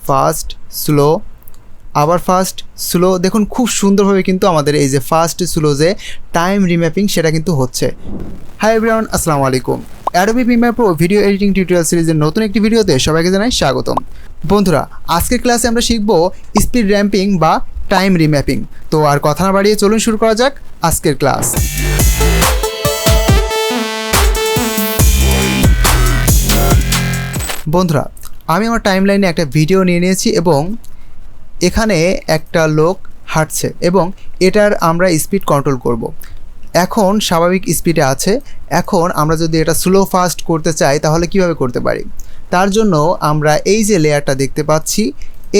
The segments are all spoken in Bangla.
ফাস্ট স্লো, আবার ফাস্ট স্লো। দেখুন খুব সুন্দরভাবে কিন্তু আমাদের এই যে ফাস্ট স্লো যে টাইম রিম্যাপিং সেটা কিন্তু হচ্ছে। হাই এভরিওয়ান, আসসালামু আলাইকুম। Adobe Premiere Pro video editing tutorial সিরিজের নতুন একটি ভিডিওতে সবাইকে জানাই স্বাগতম। বন্ধুরা, আজকের ক্লাসে আমরা শিখব স্পিড র্যাম্পিং বা টাইম রিম্যাপিং। তো আর কথা না বাড়িয়ে চলুন শুরু করা যাক আজকের ক্লাস। বন্ধুরা, আমি আমার টাইমলাইনে একটা ভিডিও নিয়ে নিয়েছি এবং এখানে একটা লোক হাঁটছে এবং এটার আমরা স্পিড কন্ট্রোল করব। এখন স্বাভাবিক স্পিডে আছে। এখন আমরা যদি এটা স্লো ফাস্ট করতে চাই তাহলে কিভাবে করতে পারি? তার জন্য আমরা এই যে লেয়ারটা দেখতে পাচ্ছি,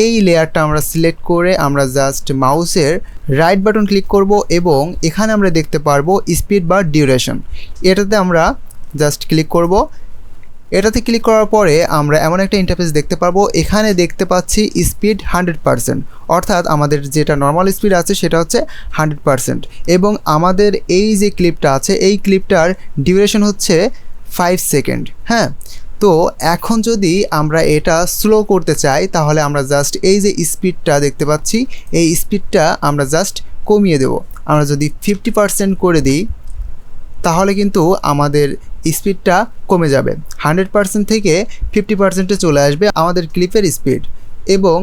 এই লেয়ারটা আমরা সিলেক্ট করে আমরা জাস্ট মাউসের রাইট বাটন ক্লিক করব এবং এখানে আমরা দেখতে পারবো স্পিড বা ডিউরেশন। এটাতে আমরা জাস্ট ক্লিক করব। এটাতে ক্লিক করার পরে আমরা এমন একটা ইন্টারফেস দেখতে পারবো। এখানে দেখতে পাচ্ছি স্পিড 100%, অর্থাৎ আমাদের যেটা নর্মাল স্পিড আছে সেটা হচ্ছে 100% এবং আমাদের এই যে ক্লিপটা আছে এই ক্লিপটার ডিউরেশন হচ্ছে 5 সেকেন্ড। হ্যাঁ, তো এখন যদি আমরা এটা স্লো করতে চাই তাহলে আমরা জাস্ট এই যে স্পিডটা দেখতে পাচ্ছি এই স্পিডটা আমরা জাস্ট কমিয়ে দেব। আমরা যদি 50% করে দিই তাহলে কিন্তু আমাদের স্পিডটা কমে যাবে, 100% থেকে 50%-এ চলে আসবে আমাদের ক্লিপের স্পিড। এবং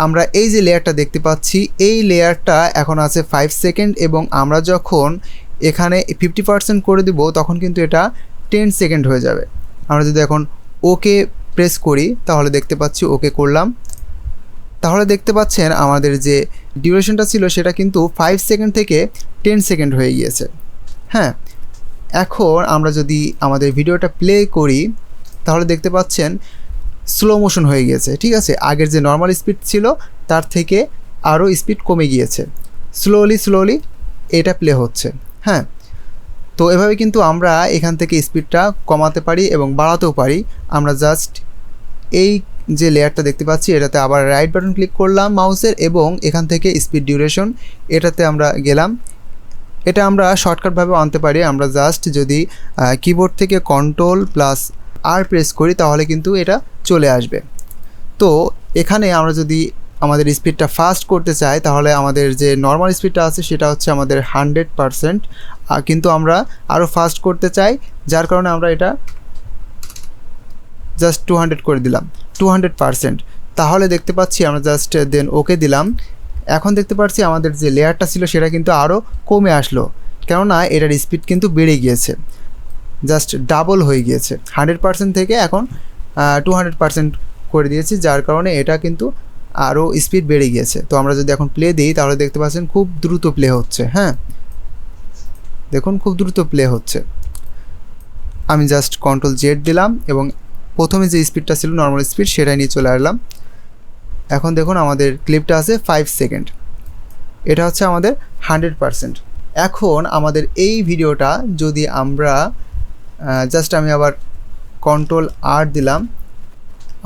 আমরা এই যে লেয়ারটা দেখতে পাচ্ছি এই লেয়ারটা এখন আছে 5 সেকেন্ড এবং আমরা যখন এখানে 50% করে দিব তখন কিন্তু এটা 10 সেকেন্ড হয়ে যাবে। আমরা যদি এখন ওকে প্রেস করি তাহলে দেখতে পাচ্ছি ওকে করলাম, তাহলে দেখতে পাচ্ছেন আমাদের যে ডিউরেশনটা ছিল সেটা কিন্তু 5 সেকেন্ড থেকে 10 সেকেন্ড হয়ে গিয়েছে। হ্যাঁ, এখন আমরা যদি আমাদের ভিডিওটা প্লে করি তাহলে দেখতে পাচ্ছেন স্লো মোশন হয়ে গিয়েছে। ঠিক আছে, আগের যে নর্মাল স্পিড ছিল তার থেকে আরও স্পিড কমে গিয়েছে। স্লোলি এটা প্লে হচ্ছে। হ্যাঁ, তো এভাবে কিন্তু আমরা এখান থেকে স্পিডটা কমাতে পারি এবং বাড়াতেও পারি। আমরা জাস্ট এই যে লেয়ারটা দেখতে পাচ্ছি এটাতে আবার রাইট বাটন ক্লিক করলাম মাউসের এবং এখান থেকে স্পিড ডিউরেশন এটাতে আমরা গেলাম। এটা আমরা শর্টকাটভাবে আনতে পারি। আমরা জাস্ট যদি কিবোর্ড থেকে Ctrl+R প্রেস করি তাহলে কিন্তু এটা চলে আসবে। তো এখানে আমরা যদি আমাদের স্পিডটা ফাস্ট করতে চাই তাহলে আমাদের যে নর্মাল স্পিডটা আছে সেটা হচ্ছে আমাদের 100%, কিন্তু আমরা আরও ফাস্ট করতে চাই যার কারণে আমরা এটা জাস্ট 200 করে দিলাম, 200%। তাহলে দেখতে পাচ্ছি আমরা জাস্ট দেন ওকে দিলাম। এখন দেখতে পাচ্ছি আমাদের যে লেয়ারটা ছিল সেটা কিন্তু আরও কমে আসলো, কেননা এটার স্পিড কিন্তু বেড়ে গিয়েছে, জাস্ট ডাবল হয়ে গিয়েছে। 100% থেকে এখন 200% করে দিয়েছি, যার কারণে এটা কিন্তু আরও স্পিড বেড়ে গিয়েছে। তো আমরা যদি এখন প্লে দিই তাহলে দেখতে পাচ্ছেন খুব দ্রুত প্লে হচ্ছে। হ্যাঁ, দেখুন খুব দ্রুত প্লে হচ্ছে। আমি জাস্ট Ctrl+Z দিলাম এবং প্রথমে যে স্পিডটা ছিল নর্মাল স্পিড সেটাই নিয়ে চলে আসলাম। এখন দেখুন আমাদের ক্লিপটা আছে 5 সেকেন্ড, এটা হচ্ছে আমাদের 100%। এখন আমাদের এই ভিডিওটা যদি আমরা জাস্ট আমি আবার Ctrl+R দিলাম,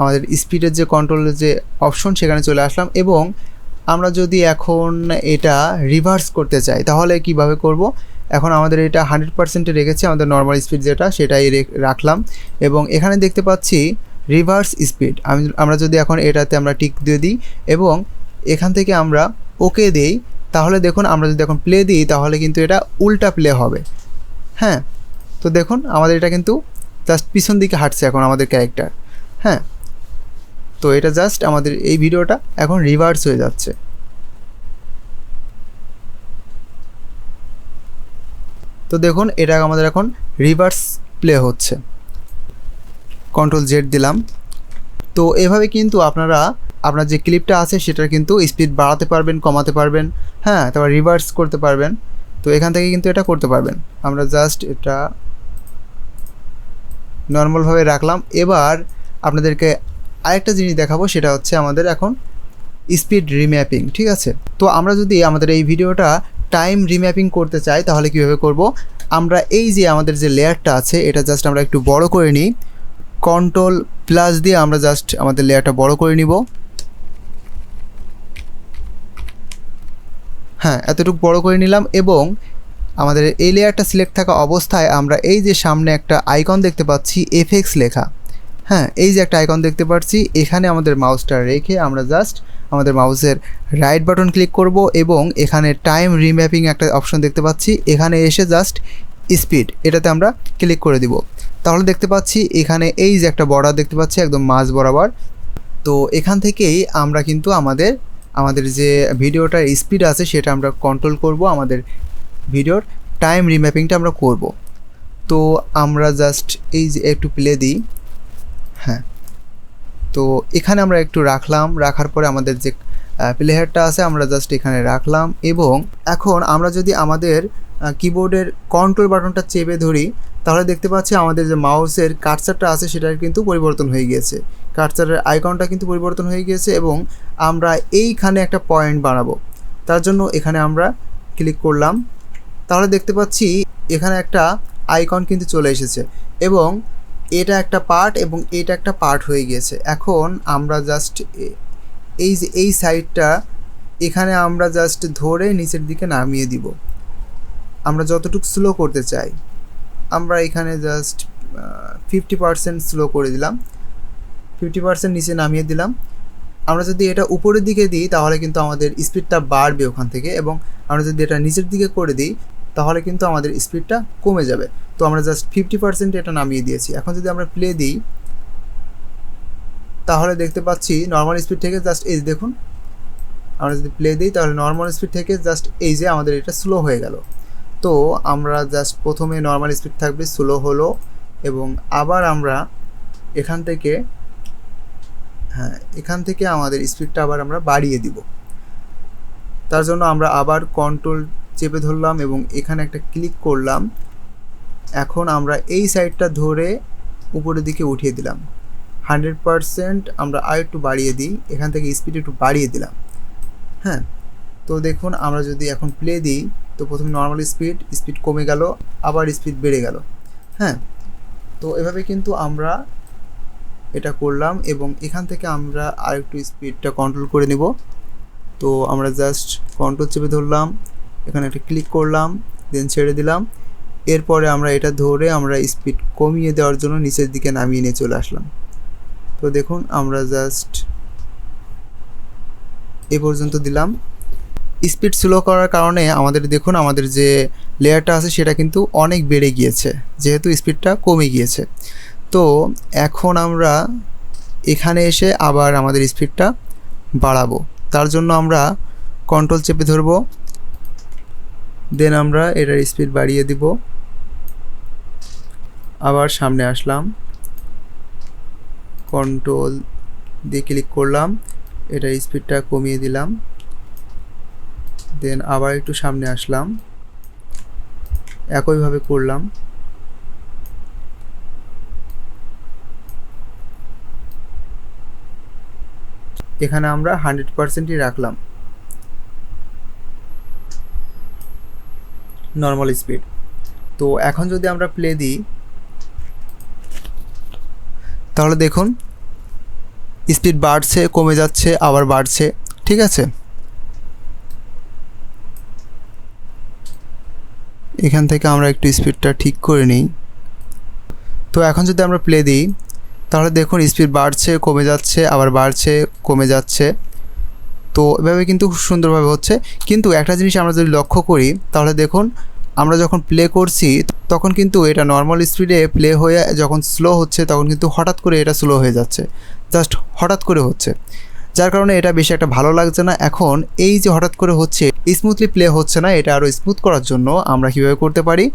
আমাদের স্পিডের যে কন্ট্রোলের যে অপশন সেখানে চলে আসলাম এবং আমরা যদি এখন এটা রিভার্স করতে চাই তাহলে কিভাবে করব? এখন আমাদের এটা 100%-এ রেখেছি, আমাদের নর্মাল স্পিড যেটা সেটাই রাখলাম এবং এখানে দেখতে পাচ্ছি রিভার্স স্পিড। আমরা যদি এখন এটাতে আমরা টিক দিয়ে দিই এবং এখান থেকে আমরা ওকে দিই তাহলে দেখুন আমরা যদি এখন প্লে দিই তাহলে কিন্তু এটা উল্টা প্লে হবে। হ্যাঁ, তো দেখুন আমাদের এটা কিন্তু জাস্ট পিছন দিকে হাঁটছে এখন আমাদের ক্যারেক্টার। হ্যাঁ, তো এটা জাস্ট আমাদের এই ভিডিওটা এখন রিভার্স হয়ে যাচ্ছে। তো দেখুন এটা আমাদের এখন রিভার্স প্লে হচ্ছে। Ctrl+Z দিলাম। তো এভাবে কিন্তু আপনার যে ক্লিপটা আছে সেটার কিন্তু স্পিড বাড়াতে পারবেন, কমাতে পারবেন। হ্যাঁ, তারপর রিভার্স করতে পারবেন। তো এখান থেকে কিন্তু এটা করতে পারবেন। আমরা জাস্ট এটা নর্মালভাবে রাখলাম। এবার আপনাদেরকে আরেকটা জিনিস দেখাবো, সেটা হচ্ছে আমাদের এখন স্পিড রিম্যাপিং। ঠিক আছে, তো আমরা যদি আমাদের এই ভিডিওটা টাইম রিম্যাপিং করতে চাই তাহলে কীভাবে করব? আমরা এই যে আমাদের যে লেয়ারটা আছে এটা জাস্ট আমরা একটু বড় করে নিই। Ctrl+ দিয়ে আমরা জাস্ট আমাদের লেয়ারটা বড় করে নিব। হ্যাঁ, এতটুকু বড় করে নিলাম এবং আমাদের এই লেয়ারটা সিলেক্ট থাকা অবস্থায় আমরা এই যে সামনে একটা আইকন দেখতে পাচ্ছি এফএক্স লেখা। হ্যাঁ, এই যে একটা আইকন দেখতে পাচ্ছি, এখানে আমাদের মাউসটা রেখে আমরা জাস্ট আমাদের মাউসের রাইট বাটন ক্লিক করব এবং এখানে টাইম রিম্যাপিং একটা অপশন দেখতে পাচ্ছি, এখানে এসে জাস্ট স্পিড এটাতে আমরা ক্লিক করে দিব। তাহলে দেখতে পাচ্ছি এখানে এই যে একটা বর্ডার দেখতে পাচ্ছি একদম মাঝ বরাবর। তো এখান থেকেই আমরা কিন্তু আমাদের যে ভিডিওটার স্পিড আছে সেটা আমরা কন্ট্রোল করব, আমাদের ভিডিওর টাইম রিম্যাপিংটা আমরা করব। তো আমরা জাস্ট এই যে একটু প্লে দিই। হ্যাঁ, তো এখানে আমরা একটু রাখার পরে আমাদের যে প্লেয়ারটা আছে আমরা জাস্ট এখানে রাখলাম এবং এখন আমরা যদি আমাদের কিবোর্ডের কন্ট্রোল বাটনটা চেপে ধরি তাহলে দেখতে পাচ্ছি আমাদের যে মাউসের কার্সারটা আছে সেটার কিন্তু পরিবর্তন হয়ে গিয়েছে, কার্সারের আইকনটা কিন্তু পরিবর্তন হয়ে গিয়েছে এবং আমরা এইখানে একটা পয়েন্ট বানাবো। তার জন্য এখানে আমরা ক্লিক করলাম, তাহলে দেখতে পাচ্ছি এখানে একটা আইকন কিন্তু চলে এসেছে এবং এটা একটা পার্ট এবং এটা একটা পার্ট হয়ে গিয়েছে। এখন আমরা জাস্ট এই যে এই সাইডটা এখানে আমরা জাস্ট ধরে নিচের দিকে নামিয়ে দিব। আমরা যতটুকু স্লো করতে চাই আমরা এখানে জাস্ট 50% স্লো করে দিলাম, 50% নিচে নামিয়ে দিলাম। আমরা যদি এটা উপরের দিকে দিই তাহলে কিন্তু আমাদের স্পিডটা বাড়বে ওখান থেকে, এবং আমরা যদি এটা নিচের দিকে করে দিই তাহলে কিন্তু আমাদের স্পিডটা কমে যাবে। তো আমরা জাস্ট 50% এটা নামিয়ে দিয়েছি। এখন যদি আমরা প্লে দিই তাহলে দেখতে পাচ্ছি নর্মাল স্পিড থেকে জাস্ট এই দেখুন, আমরা যদি প্লে দিই তাহলে নর্মাল স্পিড থেকে জাস্ট এই যে আমাদের এটা স্লো হয়ে গেল। তো আমরা জাস্ট প্রথমে নর্মাল স্পিড থাকবে, স্লো হলো, এবং আবার আমরা এখান থেকে আমাদের স্পিডটা আবার আমরা বাড়িয়ে দিব। তার জন্য আমরা আবার কন্ট্রোল চেপে ধরলাম এবং এখানে একটা ক্লিক করলাম। এখন আমরা এই সাইডটা ধরে উপরের দিকে উঠিয়ে দিলাম 100%। আমরা আর একটু বাড়িয়ে দিই, এখান থেকে স্পিড একটু বাড়িয়ে দিলাম। হ্যাঁ, তো দেখুন আমরা যদি এখন প্লে দিই তো প্রথমে নর্মাল স্পিড কমে গেল, আবার স্পিড বেড়ে গেল। হ্যাঁ, তো এভাবে কিন্তু আমরা এটা করলাম এবং এখান থেকে আমরা আর একটু স্পিডটা কন্ট্রোল করে নেব। তো আমরা জাস্ট কন্ট্রোল চেপে ধরলাম, এখানে একটা ক্লিক করলাম, দেন ছেড়ে দিলাম। এরপরে আমরা এটা ধরে আমরা স্পিড কমিয়ে দেওয়ার জন্য নিচের দিকে নামিয়ে নিয়ে চলে আসলাম। তো দেখুন আমরা জাস্ট এ পর্যন্ত দিলাম। স্পিড স্লো করার কারণে আমাদের দেখুন আমাদের যে লেয়ারটা আছে সেটা কিন্তু অনেক বেড়ে গিয়েছে, যেহেতু স্পিডটা কমে গিয়েছে। তো এখন আমরা এখানে এসে আবার আমাদের স্পিডটা বাড়াবো। তার জন্য আমরা কন্ট্রোল চেপে ধরবো, দেন আমরা এটার স্পিড বাড়িয়ে দিব। আবার সামনে আসলাম, কন্ট্রোল দিয়ে ক্লিক করলাম, এটার স্পিডটা কমিয়ে দিলাম, দেন আবার একটু সামনে আসলাম, একইভাবে করলাম। এখানে আমরা 100%ই রাখলাম নর্মাল স্পিড। তো এখন যদি আমরা প্লে দিই তাহলে দেখুন স্পিড বাড়ছে, কমে যাচ্ছে, আবার বাড়ছে। ঠিক আছে, এখান থেকে আমরা একটু স্পিডটা ঠিক করে নিই। তো এখন যদি আমরা প্লে দিই তাহলে দেখুন স্পিড বাড়ছে, কমে যাচ্ছে, আবার বাড়ছে, কমে যাচ্ছে। তো এভাবে কিন্তু খুব সুন্দরভাবে হচ্ছে। কিন্তু একটা জিনিস আমরা যদি লক্ষ্য করি তাহলে দেখুন আমরা যখন প্লে করছি তখন কিন্তু এটা নর্মাল স্পিডে প্লে হয়ে যখন স্লো হচ্ছে তখন কিন্তু হঠাৎ করে এটা স্লো হয়ে যাচ্ছে, জাস্ট হঠাৎ করে হচ্ছে, যার কারণে এটা বেশি একটা ভালো লাগছে না। এখন এই যে হঠাৎ করে হচ্ছে, স্মুথলি প্লে হচ্ছে না, এটা আরও স্মুথ করার জন্য আমরা কীভাবে করতে পারি।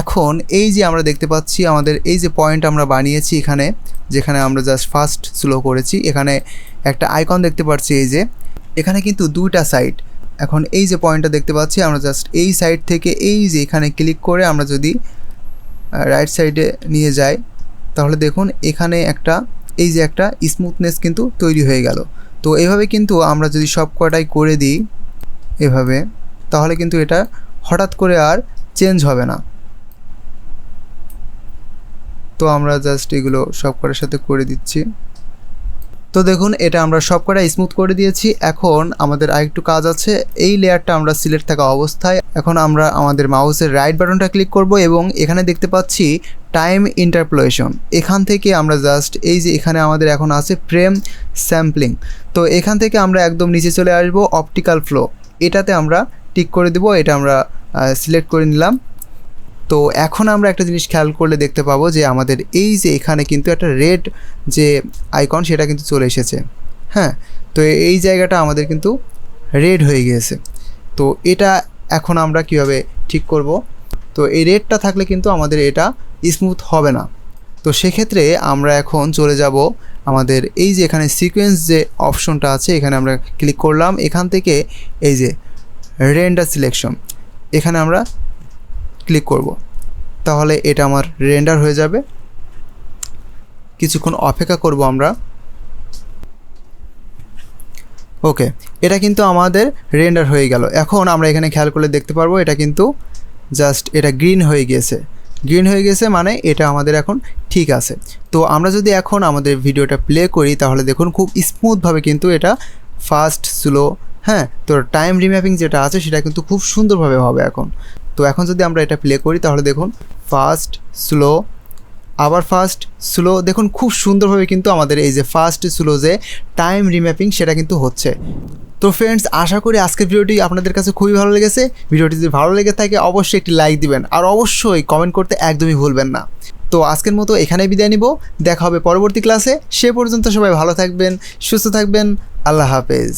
এখন এই যে আমরা দেখতে পাচ্ছি আমাদের এই যে পয়েন্ট আমরা বানিয়েছি এখানে, যেখানে আমরা জাস্ট ফার্স্ট স্লো করেছি, এখানে একটা আইকন দেখতে পাচ্ছি, এই যে এখানে কিন্তু দুইটা সাইড। এখন এই যে পয়েন্টটা দেখতে পাচ্ছি আমরা জাস্ট এই সাইড থেকে এই যে এখানে ক্লিক করে আমরা যদি রাইট সাইডে নিয়ে যাই তাহলে দেখুন এখানে এই যে একটা স্মুথনেস কিন্তু তৈরি হয়ে গেল। তো এভাবে কিন্তু আমরা যদি সব কটাই করে দিই এভাবে তাহলে কিন্তু এটা হঠাৎ করে আর চেঞ্জ হবে না। তো আমরা জাস্ট এগুলো সব কটার সাথে করে দিচ্ছি। তো দেখুন এটা আমরা সব কটা স্মুথ করে দিয়েছি। এখন আমাদের আরেকটু কাজ আছে, এই লেয়ারটা আমরা সিলেক্ট থাকা অবস্থায় এখন আমরা আমাদের মাউসের রাইট বাটনটা ক্লিক করব এবং এখানে দেখতে পাচ্ছি টাইম ইন্টারপোলেশন, এখান থেকে আমরা জাস্ট এই যে এখানে আমাদের এখন আছে ফ্রেম স্যাম্পলিং, তো এখান থেকে আমরা একদম নিচে চলে আসব অপটিক্যাল ফ্লো, এটাতে আমরা টিক করে দেব, এটা আমরা সিলেক্ট করে নিলাম। তো এখন আমরা একটা জিনিস খেয়াল করলে দেখতে পাবো যে আমাদের এই যে এখানে কিন্তু একটা রেড যে আইকন সেটা কিন্তু চলে এসেছে। হ্যাঁ, তো এই জায়গাটা আমাদের কিন্তু রেড হয়ে গিয়েছে। তো এটা এখন আমরা কিভাবে ঠিক করব? তো এই রেডটা থাকলে কিন্তু আমাদের এটা স্মুথ হবে না। তো সেক্ষেত্রে আমরা এখন চলে যাব আমাদের এই যে এখানে সিকোয়েন্স যে অপশনটা আছে, এখানে আমরা ক্লিক করলাম, এখান থেকে এই যে রেন্ডার সিলেকশন এখানে আমরা ক্লিক করব, তাহলে এটা আমার রেন্ডার হয়ে যাবে। কিছুক্ষণ অপেক্ষা করব আমরা। ওকে, এটা কিন্তু আমাদের রেন্ডার হয়ে গেল। এখন আমরা এখানে খেয়াল করলে দেখতে পারবো এটা কিন্তু জাস্ট এটা গ্রিন হয়ে গিয়েছে। গ্রিন হয়ে গেছে মানে এটা আমাদের এখন ঠিক আছে। তো আমরা যদি এখন আমাদের ভিডিওটা প্লে করি তাহলে দেখুন খুব স্মুথভাবে কিন্তু এটা ফাস্ট স্লো, হ্যাঁ, তো টাইম রিম্যাপিং যেটা আছে সেটা কিন্তু খুব সুন্দরভাবে হবে এখন। তো এখন যদি আমরা এটা প্লে করি তাহলে দেখুন ফাস্ট স্লো, আবার ফাস্ট স্লো, দেখুন খুব সুন্দরভাবে কিন্তু আমাদের এই যে ফাস্ট স্লো যে টাইম রিম্যাপিং সেটা কিন্তু হচ্ছে। তো ফ্রেন্ডস, আশা করি আজকের ভিডিওটি আপনাদের কাছে খুবই ভালো লেগেছে। ভিডিওটি যদি ভালো লেগে থাকে অবশ্যই একটি লাইক দিবেন, আর অবশ্যই কমেন্ট করতে একদমই ভুলবেন না। তো আজকের মতো এখানেই বিদায় নিব, দেখা হবে পরবর্তী ক্লাসে। সে পর্যন্ত সবাই ভালো থাকবেন, সুস্থ থাকবেন, আল্লাহ হাফেজ।